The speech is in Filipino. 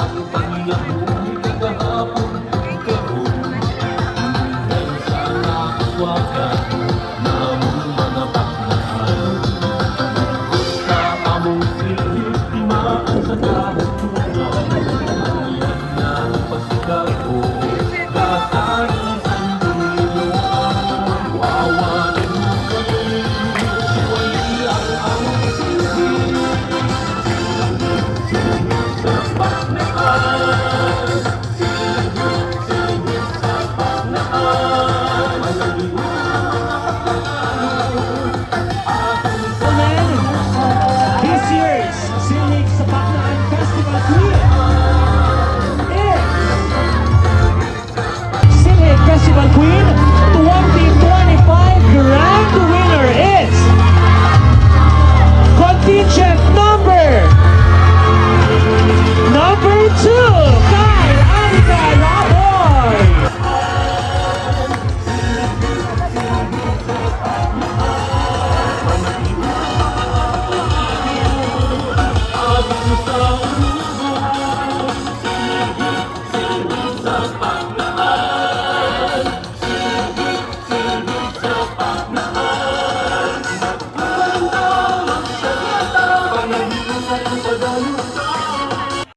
ang panyahoy kagahapon kahon. Dahil sa nakaswagan namong mga baklaan. Gusta among silip di maasagahan tunay. Iyan na pasigaw ko katalisan dililuan. Wawalan mo kami, wala ang silip. Sa paknaan, silip sa paknaan. This year's Silig sa Paknaan Festival Queen is Silig Festival Queen 2025 Grand Winner is Contingent number 2